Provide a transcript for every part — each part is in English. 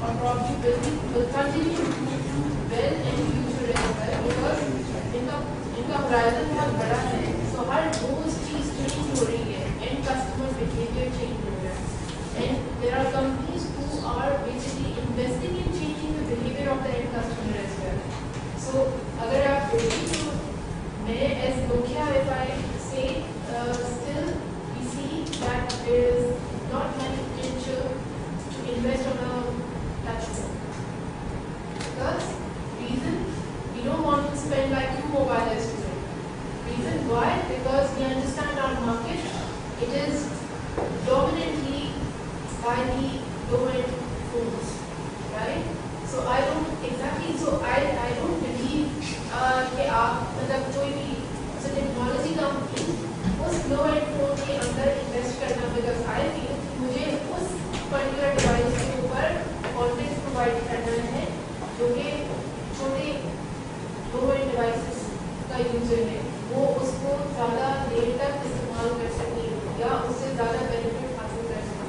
or probably will continue to do well in future as well, because इनका horizon बहुत बड़ा है, so हर रोज चीज change हो रही है, end customer behavior change हो रहा है, and there are companies who are basically investing in changing the behavior of the end customer as well. So अगर आप देखें तो मैं as Nokia, if I say still we see that there is not much potential to invest on a touch phone. Because reason, we don't want to spend like Q-Mobile as today. Reason why? Because we understand our market, it is dominantly by the low-end phones, right? So I don't exactly, so I don't believe कि आप मतलब कोई भी technology company उस low-end phone के अंदर invest करना, because I feel मुझे उस पर्टिकुलर डिवाइस के ऊपर कंटेंट प्रोवाइड करना है जो कि छोटे low-end डिवाइसेस का यूजर है, वो उसको ज़्यादा देर तक इस्तेमाल कर सके या उससे ज़्यादा बेनिफिट हासिल कर सके.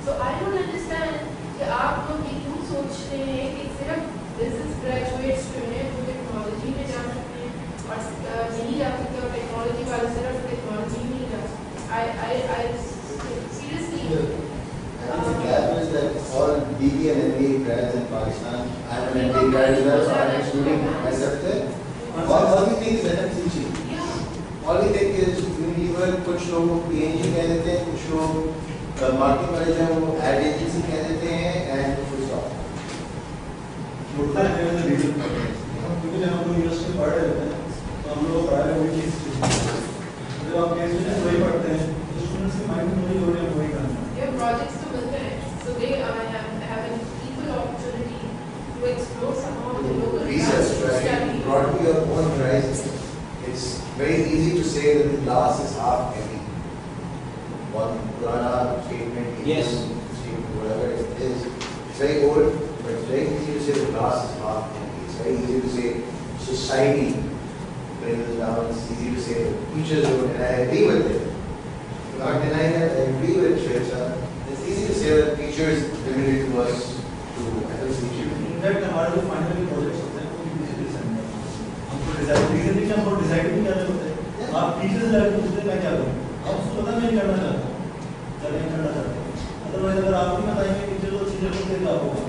So I don't understand कि आप लोग ये क्यों सोचते हैं कि सिर्फ बिजनेस ग्रेजुएट्स जो हैं वो टेक्नोलॉजी में जा सकते हैं और नहीं जा सकते, और टेक्नोलॉजी वाले सिर्फ टेक्नोलॉजी में ही जा सकते. I seriously. The gap is that all DB and MBA grads in Pakistan, I'm an MBA grad as well, so I'm excluding myself there. All we think is FMCG. All we think is Unilever, कुछ लोग PNG कह देते हैं, कुछ लोग marketing manager वो ad agency कह देते हैं, एंड फुल स्टॉप. होता है जब रीजन क्योंकि जब हम लोग यूनिवर्सिटी में पढ़ रहे होते हैं तो हम लोग पढ़ा रहे वही चीज़ जब आप केस में वही पढ़ते हैं तो स्टूडेंट्स के माइंड में वही हो रही है वही करना. Their projects to build it, so they have an equal opportunity to explore some of the local Research, right? Broadly your own horizon. It's very easy to say that the glass is half empty. One Purana statement, yes, statement, whatever it is, it's very old, but it's very easy to say the glass is half empty. It's very easy to say society brings us down. It's easy to say the teachers don't, and I agree with it. I'm not denying that. I agree with Shweta. It's easy to say that teachers limited to us to FMCG. In fact, हमारे जो final projects होते हैं वो भी design हमको design reasoning हमको decide भी करने होते हैं. आप टीचर्स जाके पूछते हैं मैं क्या करूँ, आप उसको पता नहीं करना चाहते हो क्या नहीं करना चाहते. अदरवाइज अगर आप नहीं बताएंगे टीचर को चीज़ें को क्या होगा.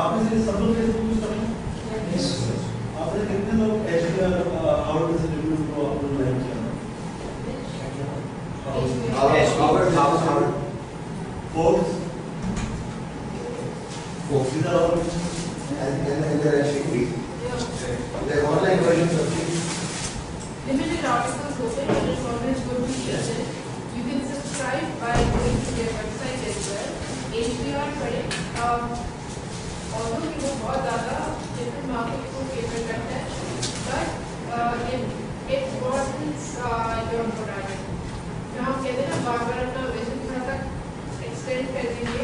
आपने से सब लोग फेसबुक यूज करेंगे. आपने कितने लोग HDR आउट से रिव्यू को अपलोड लाइक किया Harvard. Forbes. These are all And they're actually free. They're online versions of free. limited articles open, and it's always good to share it. You can subscribe by going to their website as well. HBR Credit, although कि वो बहुत ज़्यादा different market को cater करता है, but it broadens your horizon. जो हम कहते हैं ना बार-बार अपना vision थोड़ा सा extend कर देंगे.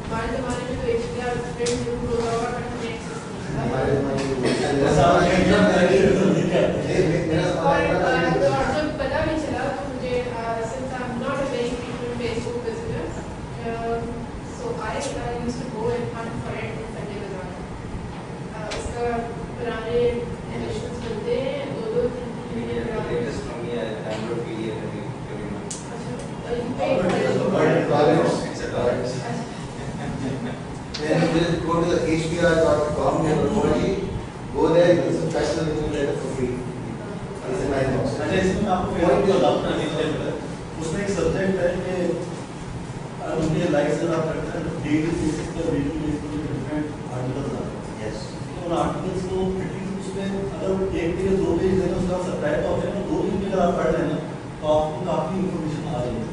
हमारे ज़माने में तो HBR Credit जरूर होगा और next हमारे और जब पता भी चला तो मुझे since I'm not a very frequent Facebook visitor, so I used to go and hunt for it in Sunday Bazaar. उसका पुराने editions मिलते हैं 2-3 महीने पुराने. Then you just go to the hbr.com technology, go there, you can subscribe to the newsletter for free. It's in my inbox. अच्छा इसमें आपको point बताऊँ ना न्यूज़लेटर उसमें एक सब्जेक्ट है कि उनके लाइक से आप करते हैं डेली बेसिस पर वीकली बेसिस पर डिफरेंट आर्टिकल्स आते हैं. Yes. उन आर्टिकल्स को एटलीस्ट उसमें अगर एक पेज 2 पेज देना उसका सब्सक्राइब ऑप्शन है 2 पेज अगर आप पढ़ लेना तो आपको काफ़ी इन्फॉर्मेशन आ रही है.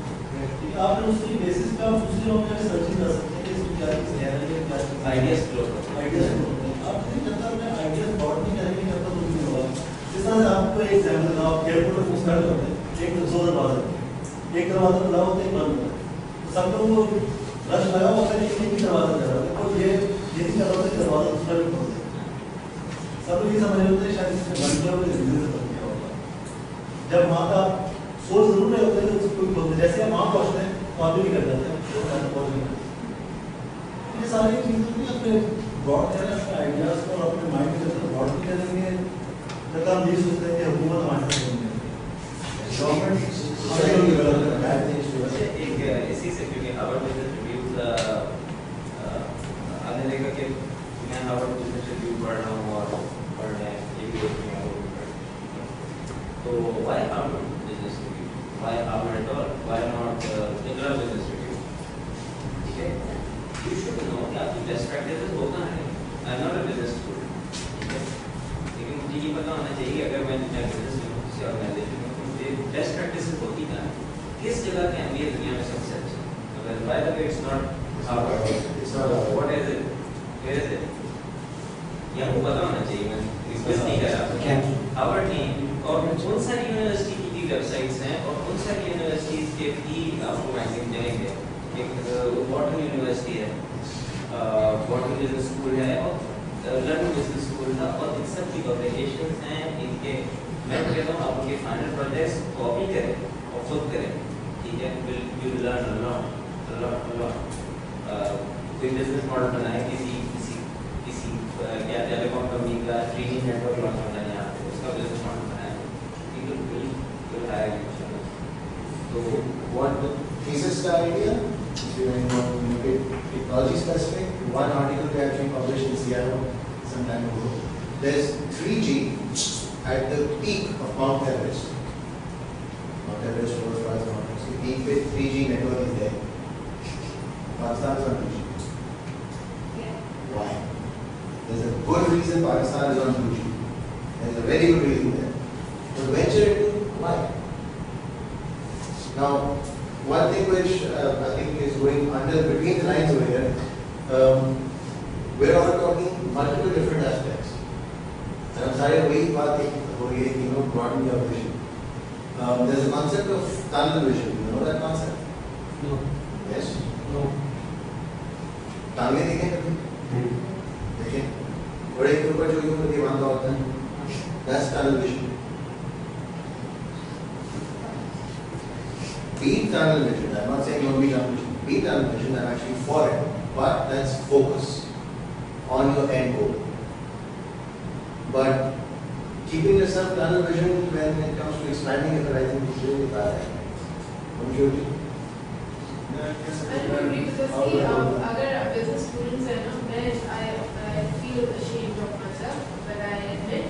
आपने उसकी बेसिस पे आप दूसरे लोगों में सर्चिंग कर सकते हैं कि इसमें क्या चीज़ है क्या आइडियाज क्लोज आप नहीं करता अपने आइडियाज बहुत नहीं करेंगे करता तो नहीं होगा. जिस तरह से आपको एक एग्जाम्पल आप एयरपोर्ट पर पूछ करते होते हैं एक 2 दरवाजा एक दरवाजा खुला होता है एक बंद होता है. सब लोग रश लगा होता है एक ही दरवाजा कर रहा है और ये नहीं कर रहा होता है दरवाजा दूसरा भी खोलते हैं. सब लोग ये समझ रहे होते हैं शायद इसमें बंद किया हुआ रीजन से बंद किया होगा. जब वहाँ का सोच जरूर नहीं होता है तो कोई बोलते जैसे हम वहाँ पहुँचते हैं तो आप भी कर जाते हैं सारी चीज़ों की अपने ब्रॉड करें, अपने आइडियाज़ को और अपने माइंड के अंदर ब्रॉड भी करेंगे, जब हम नहीं सोचते हैं कि हुकूमत हमारे साथ नहीं है, गवर्नमेंट हमारे को डेवलप करना है। एक इसी से क्योंकि हार्वर्ड बिजनेस रिव्यू आने लगा कि मैं हार्वर्ड बिजनेस रिव्यू पढ़ रहा हूँ और पढ़ रहे हैं ये भी देख रहे हैं तो why Harvard business review, why Harvard at all, why not ICRA business review? ठीक है, यू शुड नो कि आपकी बेस्ट प्रैक्टिसेस होता है। I am not a business student, ठीक है, लेकिन मुझे ये पता होना चाहिए कि अगर मैं बिजनेस में किसी ऑर्गेनाइजेशन में मुझे बेस्ट प्रैक्टिसेस होती क्या है, किस जगह की अहमियत दुनिया में सबसे अच्छा है। अगर by the way it's not Harvard, it's not what is it, where is it, ये आपको पता होना चाहिए। मैं रिक्वेस्ट नहीं कर रहा हार्वर्ड नहीं, और कौन सारी यूनिवर्सिटी की वेबसाइट्स हैं और कौन सारी यूनिवर्सिटीज़ के भी आपको रैंकिंग मिलेंगे। एक वॉटन यूनिवर्सिटी है, वॉटन बिजनेस स्कूल है और लंदन बिजनेस स्कूल है, और इन सब की पब्लिकेशंस हैं इनके। मैं कहता हूँ आप उनके फाइनल प्रोजेक्ट्स कॉपी करें और खुद करें, ठीक है, विल लर्न अ लॉट। कोई बिजनेस मॉडल बनाए किसी क्या टेलीकॉम कंपनी का 3G नेटवर्क लॉन्च होना है यहाँ पे, उसका बिजनेस मॉडल बनाया, will hire you. So what the thesis का idea? If you want to make it technology specific, one article they actually published in CIO some time ago. There's 3G at the peak of Mount Everest. Mount Everest was Mount Everest. The peak with 3G network is there. Pakistan is on 2G. Why? There's a good reason Pakistan is on 2G. There's a very good reason there. But venture into why? Now, one thing which I think is going under between the lines over here, we're all talking multiple different aspects. And I'm sorry, वही बात हो रही है कि broaden your vision. There's a concept of tunnel vision. You know that concept? No. Yes? No. टांगे देखें कभी? देखें? बड़े के ऊपर जो यूं करके बांधा होता है, that's tunnel vision. Be tunnel vision. I'm not saying no be tunnel vision. Be tunnel vision. I'm actually for it. But let's focus on your end goal. But keeping yourself tunnel vision when it comes to expanding your horizon is really bad. Don't you agree? I don't agree because see, अगर business students हैं ना, I feel ashamed of myself, but I admit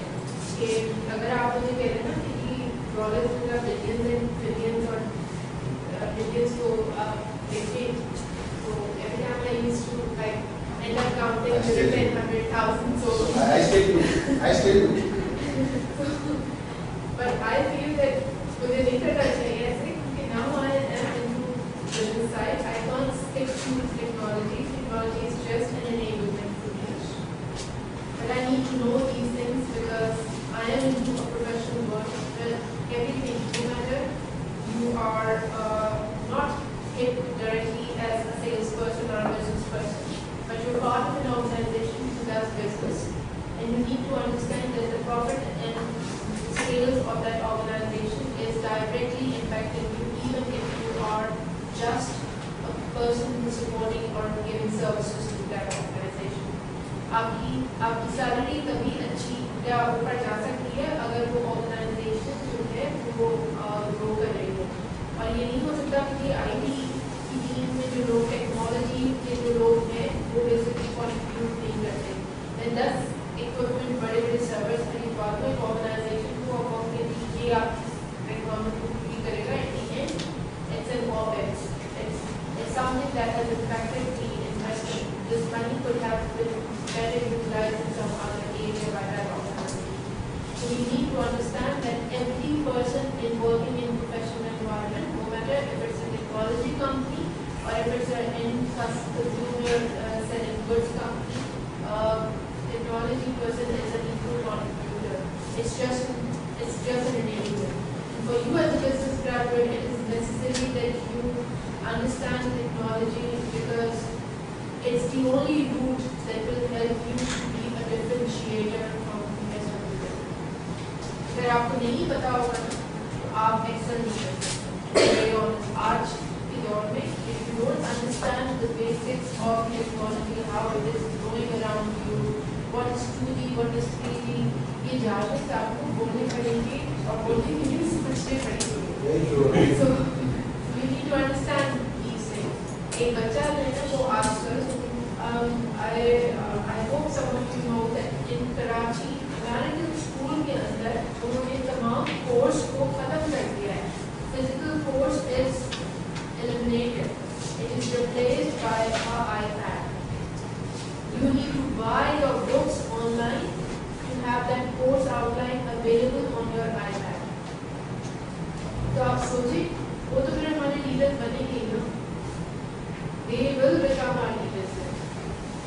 कि अगर आप मुझे कह रहे हैं ना कि डॉलर्स का billions and trillions और billions को देखें, so every time I used to like end up counting 10,000, so I still do. But I feel that मुझे नहीं करना चाहिए ऐसे, क्योंकि now I am into business side. I can't stick to technology. Technology is just an enablement for me. But I need to know these things because I am into a professional work where everything, no matter you are not hit directly as a salesperson or a business person, but you're part of an organization who does business, and you need to understand that the profit and sales of that organization is directly impacting you, even if you are just a person who's supporting or giving services to that organization. आपकी salary तभी अच्छी या ऊपर जा सकती है अगर वो ऑर्गेनाइजेशन जो है वो ग्रो कर रही है, और ये नहीं हो सकता कि आईटी की टीम में जो लोग टेक्नोलॉजी के जो लोग हैं वो बेसिकली कॉन्ट्रीब्यूट नहीं करते। देन 10 इक्विपमेंट बड़े सर्वर्स खरीदवा दो एक ऑर्गेनाइजेशन को, अब ये आप टेक्नोलॉजी करेगा, it's an OpEx. It's something that has impacted the investment. This money could have been better utilized in some other area by that organization. So we need to understand that every person in working in professional environment, no matter if it's a technology company or if it's an end consumer selling goods company, technology person is an equal contributor. It's just an enabler. For you as a business graduate, it is necessary that you understand technology because it's the only route that will help you to be a differentiator from the rest of the world. अगर आपको नहीं पता होगा ना, आप Excel नहीं कर सकते। आज के दौर में, if you don't understand the basics of technology, how it is going around you, what is 2D, what is 3D, ये jargons आपको बोलने पड़ेंगे और बोलने के लिए समझने पड़ेंगे. Very true. So you need to understand these things. एक बच्चा है ना वो आजकल I hope some of you know that in Karachi, American school के अंदर उन्होंने तमाम कोर्स को खत्म कर दिया है. Physical course is eliminated. It is replaced by an iPad. You need to buy your books online to have that course outline available on your iPad. तो आप सोचिए वो तो फिर हमारे लीडर बनेंगे ना. They will become our leaders.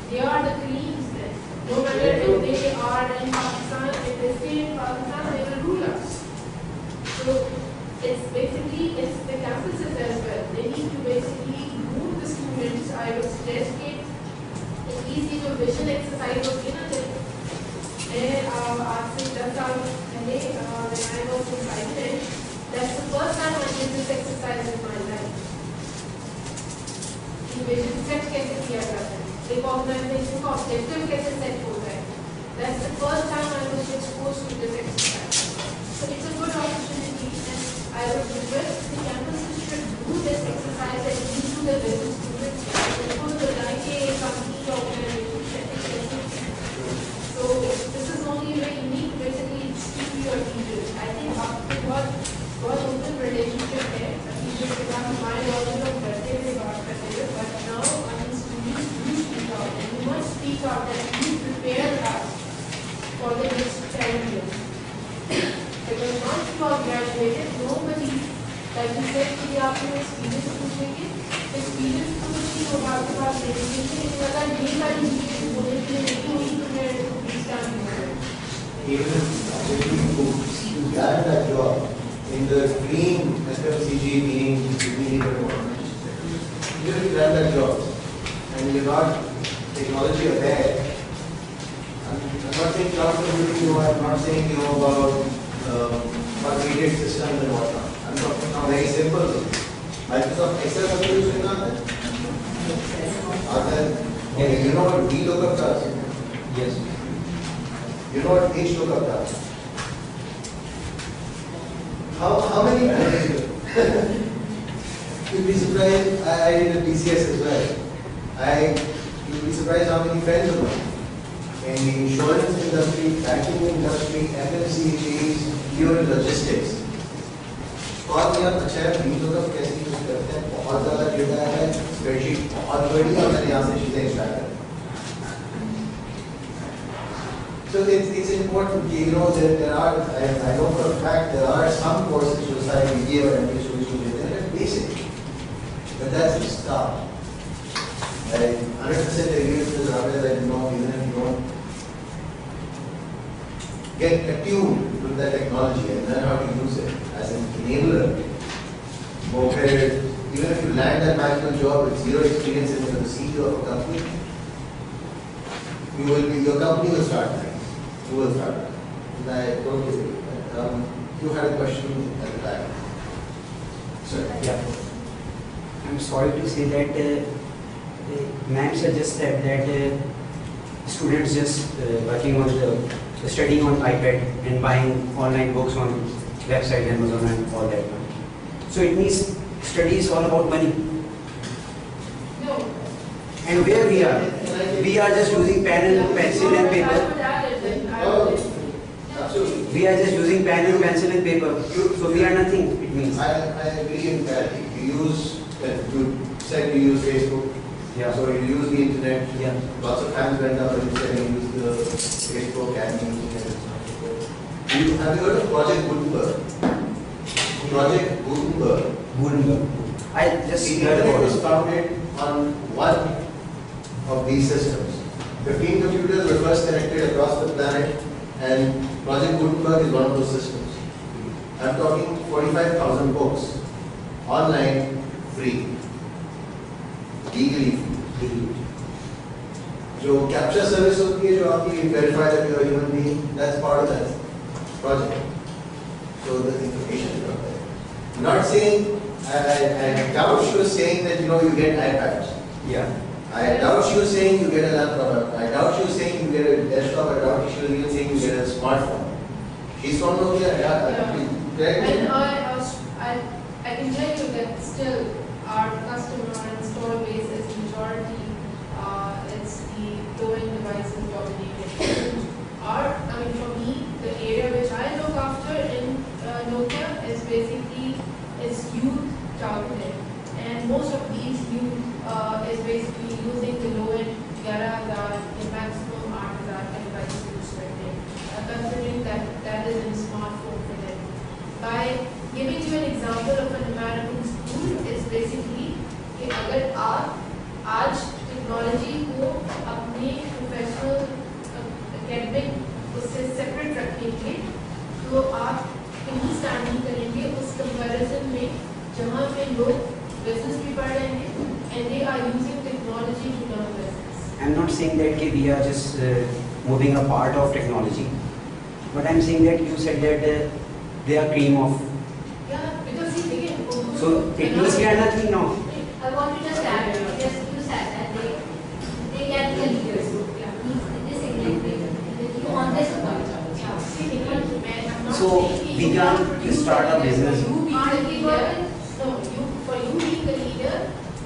They are the queens then. No matter if they are in Pakistan, if they stay in Pakistan, they will rule us. So it's basically the campuses as well. They need to basically move the students. I would suggest it. It's easy to vision exercise होती है ना जब आज से 10 साल पहले when I was in Thailand, that's the first time I did this exercise in my life. Vision set कैसे किया जाता है, एक ऑर्गेनाइजेशन का ऑब्जेक्टिव कैसे सेट होता है. That's the first time I was exposed to this exercise. So it's a good opportunity, and I would request the campuses should do this exercise and teach to the business students. Because the like a company organization setting कैसे. So this is only a very unique, basically speak to your teachers. I think आपके बहुत open relationship है teachers के साथ. हमारे office लोग करते हुए बात करते हुए, but now I mean students do speak out, and you must speak out that you prepare us for the next 10 years. Because once you are graduated, nobody, like you said, कि आपको experience पूछेंगे, experience तो कुछ नहीं होगा आपके पास देखेंगे, लेकिन अगर ये सारी चीजें बोलने के लिए नहीं हुई तो फिर स्टार्ट नहीं होगा. Even if you got that job in the dream FMCG meaning even if you got that job and you're not technology aware, I'm not saying cloud computing, I'm not saying about automated systems and whatnot. I'm talking now very simple things. Microsoft Excel have you used that? Okay, you know what VLOOKUP does? Yes. You know what HLOOKUP does? How many you'll be surprised, I did a BCS as well. You'll be surprised how many friends of mine in the insurance industry, banking industry, FMCGs, even logistics. कौन यार अच्छा है VLOOKUP कैसे use करते हैं, बहुत ज़्यादा data है, स्प्रेडशीट बहुत बड़ी है, मैंने यहाँ से चीज़ें एक्सट्रैक्ट कर. So it's important, you know, that there are, I know for a fact, there are some courses which are MBA or MBA solutions that are basic, but that's the start. I 100% agree with this, Ravi, that you know, even if you don't get attuned to the technology and learn how to use it as an enabler, even if you land that management job with zero experience in the CEO of a company, your company will start that. You will start. And I totally agree. You had a question at the back. Sir. Yeah. I'm sorry to say that ma'am suggested that students just working on studying on iPad and buying online books on website Amazon and all that. So it means study is all about money. No. And where we are just using pen and pencil and paper. Absolutely. We are just using pen and pencil and paper. So we are nothing. It means. I agree in that. You said you use Facebook. Yeah. So you use the internet. Yeah. Lots of times went up and you said you use the Facebook and you have you heard of Project Gutenberg? Project Gutenberg. Gutenberg. I just The heard internet about was it. founded on one of these systems. 15 computers were first connected across the planet, and Project Gutenberg is one of those systems. I'm talking 45,000 books, online, free, legally free. जो capture service होती है, जो आपकी verify that you are a human being, that's part of that project. So the information is out there. I'm not saying, I doubt she was saying that you get iPads. Yeah. I doubt she was saying you get a laptop. I doubt she was saying you get a desktop. I doubt she was even saying you get a smartphone. She's from Nokia. Yeah. Correct? And I can tell you that still our customer install base is majority, it's the low-end devices dominated. For me, the area which I look after in Nokia is basically youth targeted. And most of these youth is basically using the low-end 11,000, the maximum 8,000 devices respected, considering that is in smartphone for them. By giving you an example of an American school is basically कि अगर आप आज technology को अपने professional academic उससे separate रखेंगे तो आप कहीं स्टैंड नहीं करेंगे उस कंपैरिजन में जहाँ पे लोग बिजनेस भी पढ़ रहे हैं and they are using technology to learn business. I'm not saying that we are just moving a part of technology, but I'm saying that you said that they are cream of. Yeah, because see again. So technology are nothing now. I want to just add, just you said that they can be leaders. Yeah. This exactly. You on this point. So we can start a business. For you being the leader,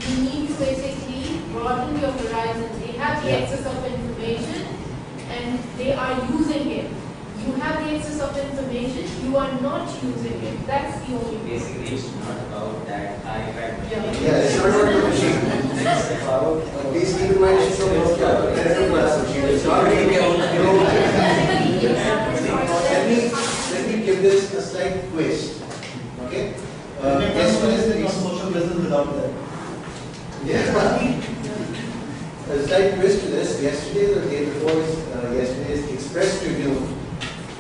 you need to basically broaden your horizon. They have the access of information and they are using it. You have the access of information, you are not using it. That's the only way. Basically, it's not about that iPad machine. Yeah, it's not about the machine. It's about Please keep in mind she's from Nokia. It's not really let me give this a slight twist. Okay? This one is not social business without that. Yeah. A slight twist to this. Yesterday, the day before yesterday's Express Tribune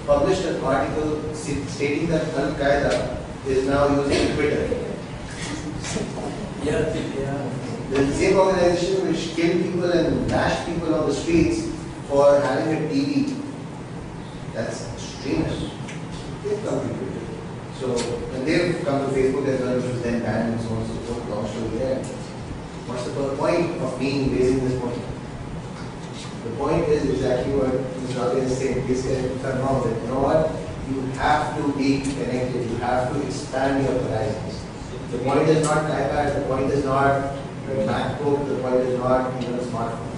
published an article stating that Al Qaeda is now using Twitter. Yeah. The same organization which killed people and bashed people on the streets for having a TV. That's extremist. They've come to Twitter. So, and they've come to Facebook as well, which was then banned and so on and so forth. Long story there. What's the point of me raising this point? The point is exactly what Mr. Ravi is saying. He said, if I'm wrong, that you know what? You have to be connected. You have to expand your horizons. The point is not iPad. The point is not MacBook. The point is not even a smartphone.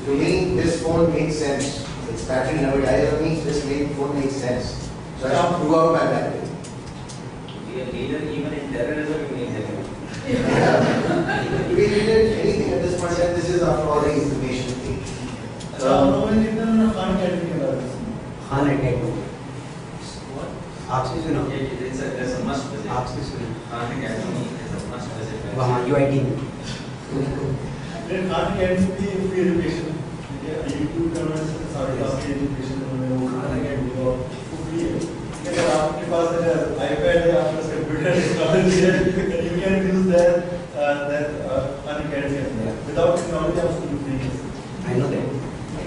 To me, this phone makes sense. Its battery never dies on me. This phone makes sense. So I should prove out my battery. be a leader even in terrorism, you need help. To be leader anything at this point in time, this is after all the information age. Khan academy के बारे में Khan academy आपसे सुना It's a must visit. आपसे सुना Khan Academy is a must visit. वहाँ UIT में फिर खान अकेडमी भी फ्री एजुकेशन यूट्यूब चैनल से सारे काफी एजुकेशन में वो खान अकेडमी को फ्री है अगर आपके पास अगर आईपैड है आपके पास कंप्यूटर टेक्नोलॉजी है you can use that Khan academy without technology आप उसको फ्री कर सकते I know that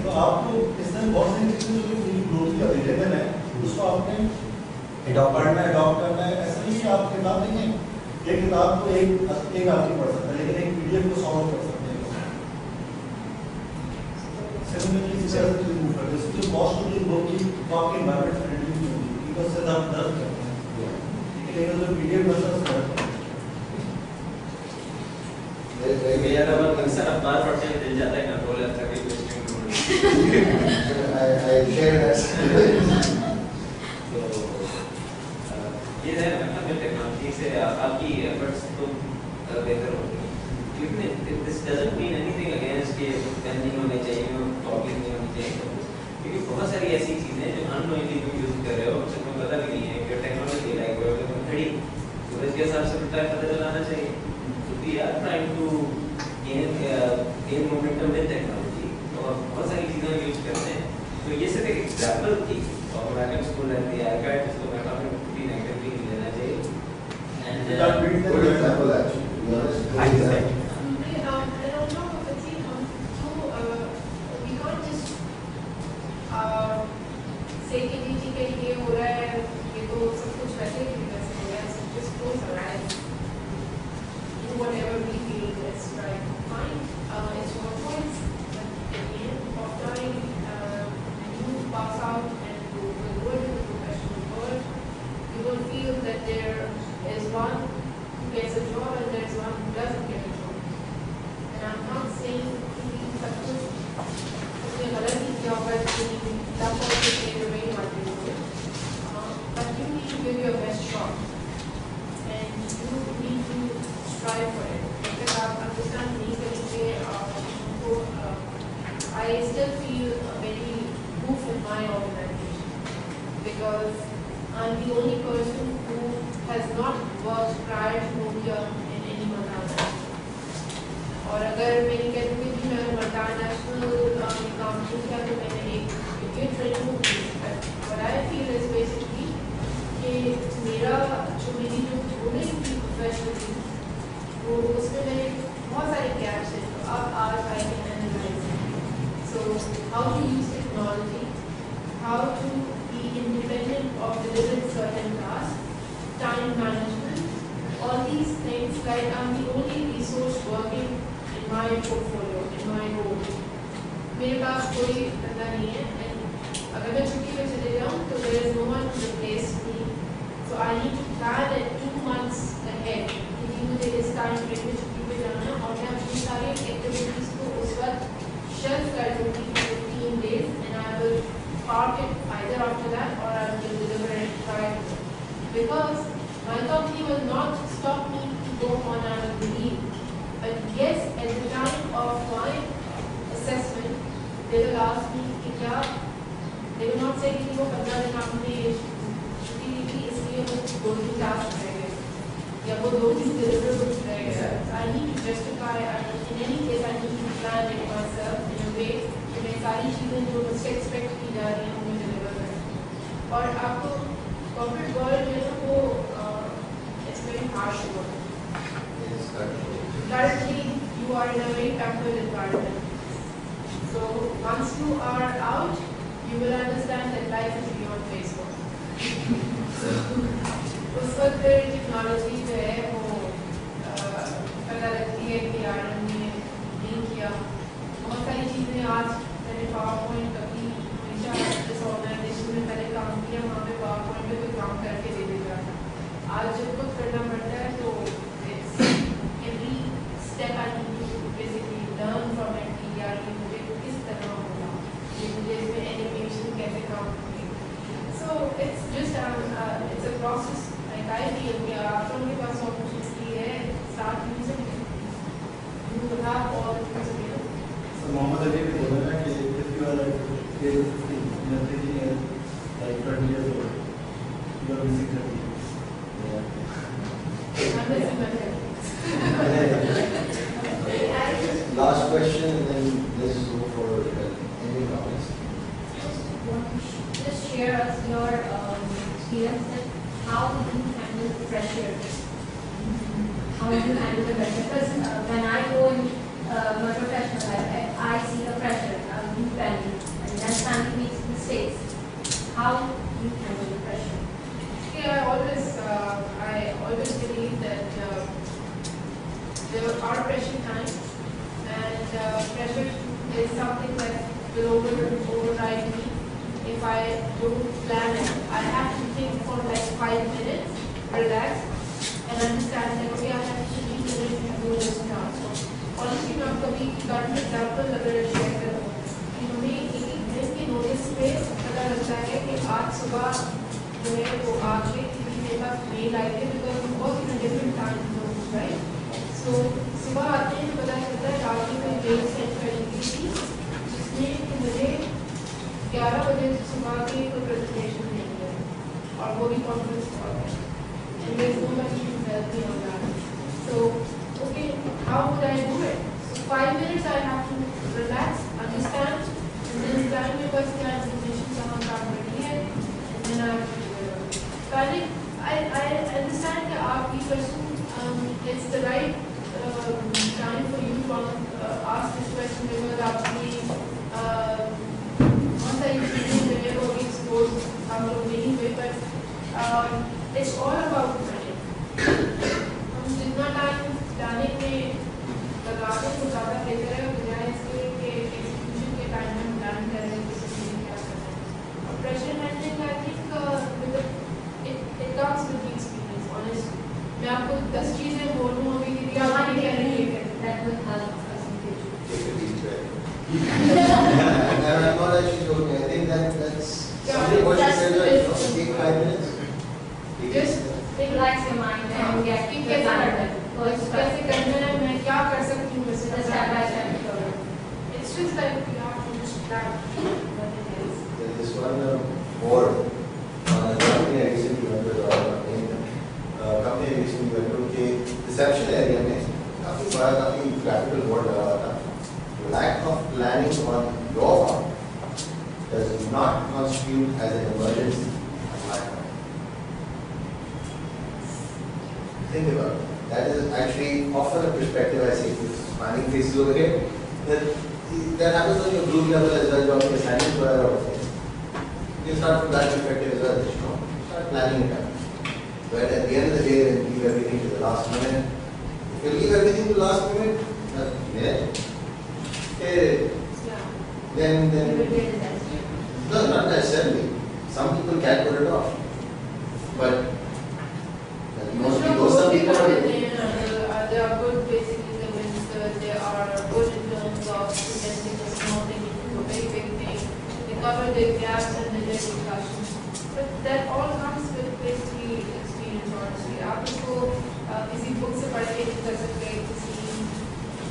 तो आपको इसमें बहुत सारी चीजें जो फ्री ग्रोथ का अवेलेबल है उसको आपने adopt पढ़ना है अडॉप्ट करना है ऐसा नहीं आप किताब देखें एक किताब को एक आदमी पढ़ सकता है लेकिन एक पीडीएफ को सॉल्व कर सकते हैं सिमिलरली इस तरह से मूव करते हैं तो कॉस्ट ऑफ द बुक की आपके एनवायरनमेंट फ्रेंडली नहीं होगी बिकॉज़ से आप दर्द करते हैं लेकिन अगर पीडीएफ वर्जन से मेरा डबल कंसर्न अब बार पढ़ते हैं दिल जाता है कंट्रोलर तक क्वेश्चन I share that. तो ये है मतलब टेक्नोलॉजी से आपकी एफर्ट्स तो बेहतर होती हैं लेकिन this doesn't mean anything against के पेन नहीं होने चाहिए कॉपी नहीं होनी चाहिए क्योंकि बहुत सारी ऐसी चीज़ें जो अननोइंगली तुम यूज कर रहे हो उससे तुम्हें पता भी नहीं है कि टेक्नोलॉजी लाइक वो तुम खड़ी सूरज के हिसाब से उल्टा पता चलाना चाहिए तो we are trying to gain momentum with technology और बहुत सारी चीज़ें यूज करते हैं तो ये सिर्फ एक एग्जाम्पल थी और मैंने उसको रहती है आईपैड जिसको मैं काफ़ी भी नेगेटिवली लेना चाहिए and Good example actually. To be honest, good I know example. that I don't know if it's we can't just say कि जी ठीक है ये हो रहा है ये तो सब कुछ वैसे ही वैसे हो रहा है so just close our eyes do whatever we feel is right fine I still feel very proof in my organization because I'm the only person who has not worked prior to Nokia in any multinational. और अगर मैं कह दूँ कि मैं multinational काम किया तो मैंने एक ट्रेनिंग की है। What I feel is basically कि मेरी जो बोलिंग की प्रोफेशन थी वो उसमें मेरे बहुत सारे गैप्स हैं तो अब आज I can analyze it. So how to use technology, how to be independent of delivering certain tasks, time management, all these things. Like I'm the only resource working in my portfolio, in my role. मेरे पास कोई बंदा नहीं है and अगर मैं छुट्टी पे चले जाऊँ तो there is no one to replace me. So I need to plan it 2 months ahead कि मुझे इस टाइम फ्रेम में छुट्टी पे जाना है और मैं अपनी सारी एक्टिविटीज को उस वक्त शेल्फ कर दूँगी 15 days and I will park it either after that or I will deliver it prior to that. Because my company will not stop me to go on annual leave. But yes, at the time of my assessment, they will ask me कि क्या, they will not say कि वो 15 दिन आपने छुट्टी ली थी इसलिए वो 2-3 टास्क रह गए या वो 2-3 deliverables रह गए. I need to justify and in any case I need to plan it myself in a way कि मैं सारी चीज़ें जो मुझसे एक्सपेक्ट की जा रही हैं उन्हें डिलीवर करें. और आपको कॉर्पोरेट वर्ल्ड जो है वो it's very harsh work. Currently, you are in a very pampered environment. So once you are out, you will understand that life is beyond Facebook. So उस वक्त फिर टेक्नोलॉजी जो है वो पता लगती है कि यार हमने नहीं किया. बहुत सारी चीज़ें आज मैंने PowerPoint कभी हमेशा जिस ऑर्गेनाइजेशन में पहले काम किया वहाँ पे PowerPoint पे कोई काम करके दे देता था. आज जब खुद करना पड़ता है तो every step I need to basically learn from it कि यार ये मुझे किस तरह होगा, ये मुझे इसमें एनिमेशन कैसे काम करेगी. So it's just it's a process. Like I feel कि आप लोगों के पास opportunity है, start using it. You will have all the things available. So Mohammad Ali भी बोला ना कि if you are like 15 you're thinking like 20 years old, you are missing 30 years. I'm missing my Last question and then let's go for ending comments. Just share us your experience that how do you handle pressure? How do you handle the pressure? Because when I go in my professional life, I see the pressure, you family, and then family makes mistakes. How do you handle the pressure? Yeah, I always believe that there are pressure times, and pressure is something that will override me if I don't plan it. I have to think for like 5 minutes, relax, and understand that okay, I have to be able to do this task. Honestly, मैं कभी current example अगर share करूँ, कि हमें एक दिन के notice पे पता लगता है कि आज सुबह जो है वो आगे मेरे पास मेल आई थी because we work in a different time zone, right? So सुबह आते हैं तो पता चलता है रात में कोई मेल सेंड कर दी थी जिसमें कि मुझे 11 बजे सुबह की कोई प्रेजेंटेशन नहीं है और वो भी कॉन्फ्रेंस कॉल है and there is nobody to help me on that. So okay, how would I do it? So 5 minutes I have to relax, understand, and then plan my personal presentation कहाँ काम करनी है and then I have to I understand that आप ये person it's the right time for you to ask this question because आपने बहुत सारी चीजें जो है वो expose हम लोग नहीं हुए but it's all about planning. हम जितना टाइम planning में लगाते हैं तो ज़्यादा बेहतर है बजाय इसके कि execution के टाइम में हम plan कर रहे हैं किसी चीज़ क्या करना है. Pressure handling I think it comes with the experience. Honestly, मैं आपको 10 चीजें बोलूँ अभी दीदी आप क्या नहीं है that will help us in future. Take a deep breath. I'm not actually joking. I think that's something what you said, like, take 5 minutes. Just Relax your mind and get कि कैसे करना है, कैसे करना है, मैं क्या कर सकती हूँ, step by step. It's just like you have to lack of planning on your part does not constitute as an emergency on my part. Think about it. That is actually often a perspective I see with smiling faces over here. That happens on your group level as well, on your assignments, whatever. You can start from that perspective as well. You know, start planning it out. But at the end of the day, when you leave everything to the last minute, if you leave everything to the last minute, then You will get a disaster. no, not necessarily. Some people can put it off, but most people, some people are. They are good basically the ministers, they are good in terms of presenting a small thing into a very big thing. They cover their gaps and their discussions. But that all comes with basically experience, honestly. आपको किसी book से पढ़ के नहीं कर सकते,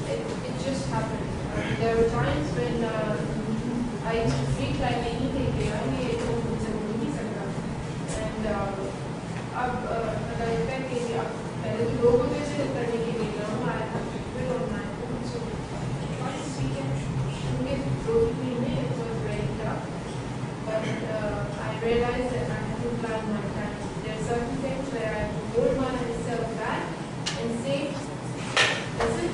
it just happened. There were times when I used to feel like anything, ये तो मुझसे हो नहीं सकता. And अब अगर लगता है कि पहले तो लोग होते थे करने के लिए ना I have to do it on my own. So twice a week, उनके 2-3 महीने it was very tough. But I realized that I have to plan my time. There are certain things where I have to hold myself back and say, listen,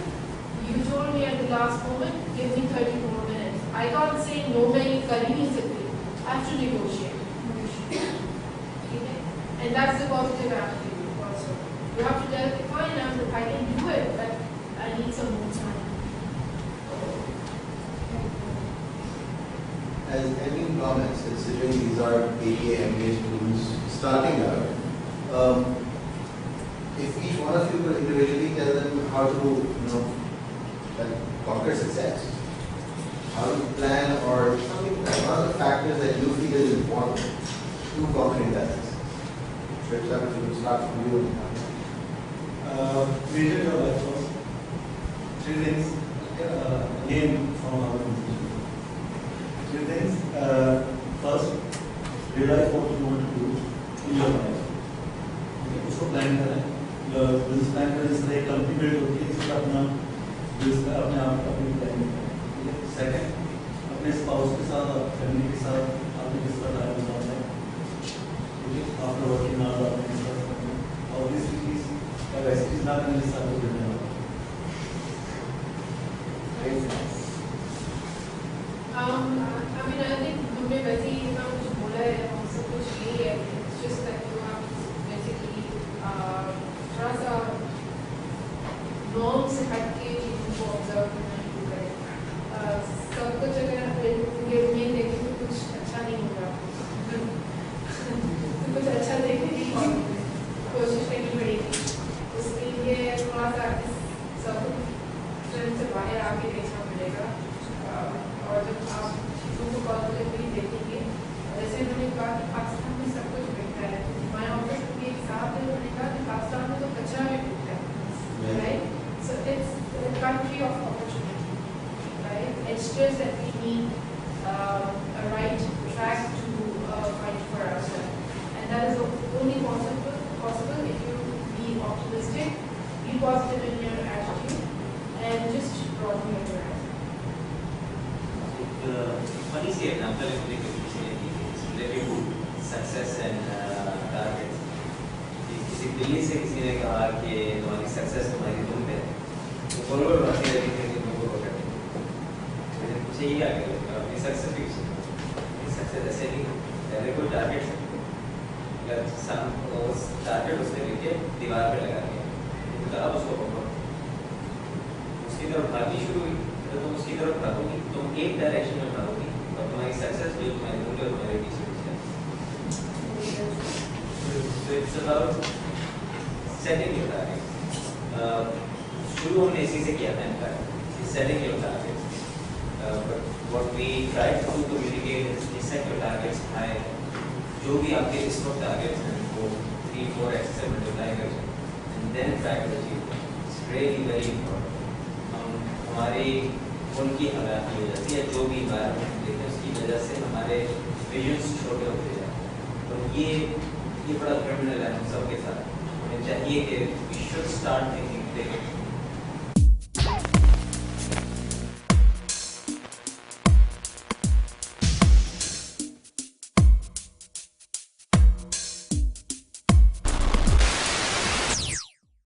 you told me at the last moment, give me 30 more minutes. I can't say no, मैं ये कर ही नहीं सकती. I have to negotiate. And that's the positive attitude also. You have to tell the fine, I can do it, but I need some more time. As any comments, considering these are ADA MBA students starting out, if each one of you could individually tell them how to, like, conquer success, how to plan or something, like one of the factors that you feel is important to conquering that success. So, we will start from you. Vision your life first. 3 things, again from our institution. 3 things. First, realize what you want to do in your life. उसको plan करें. Business plan करें, जिस तरह एक company build होती है, इसका अपना बिजनेस अपने आप अपनी प्लानिंग करें. सेकंड, अपने स्पाउस के साथ, फैमिली के साथ आपने किस तरह टाइम बिताना है. After working hours, आपने किस तरह करना है. और इस चीज या वैसी चीज ना करने से आपको गिरने वाला. I mean, I think तुमने वैसे ही इतना कुछ बोला है, हम सब कुछ यही है. It's just that you have basically थोड़ा सा norm से हट के चीज़ों को observe करना शुरू करें. सब कुछ अगर ये में देखें तो कुछ अच्छा नहीं होगा. कुछ अच्छा देखने की कोशिश करनी पड़ेगी. उसके लिए थोड़ा सा सब से बाहर आके देखना पड़ेगा. और जब आप चीज़ों को पॉजिटिवली देखेंगे, जैसे उन्होंने कहा कि पाकिस्तान में सब कुछ बिकता है. हमारे ऑफिस में एक साहब ने उन्होंने कहा कि पाकिस्तान में तो कचरा भी बिकता है. Right? So it's a country of opportunity. Right? It's just that we need a right track to fight for ourselves. And that is only possible if you be optimistic, be positive in your attitude, and just broaden your horizon. Funny C example is related to success and targets. किसी दिल्ली से किसी ने कहा कि तुम्हारी success तुम्हारी तुम पे, तो फॉलोअर आती रहती है कि तुमको रोका है. मैंने पूछा ये क्या करें, अपनी सक्सेस भी सक्सेस ऐसे नहीं, पहले कोई टारगेट उस टारगेट उसने लेके दीवार पे लगा दिया, तो अब उसको पकड़ो, उसकी तरफ भागनी शुरू हुई. तो तुम उसकी तरफ भागोगी, तुम एक डायरेक्शन में भागोगी, और तुम्हारी सक्सेस जो तुम्हारी मुझे और तुम्हारे बीच में है. So it's about setting your targets. शुरू हमने इसी से किया था इनका, setting your targets. But what we try to do to mitigate is set your targets high. जो भी आपके इस वक्त targets हैं, वो 3-4x से multiply कर जाए, and then try to achieve them. It's really very important. हमारी उनकी आगाही हो जाती है, जो भी environment देते हैं उसकी वजह से हमारे visions छोटे होते जाते हैं. और ये बड़ा क्रिमिनल है हम सबके साथ. हमें चाहिए कि we should start thinking big.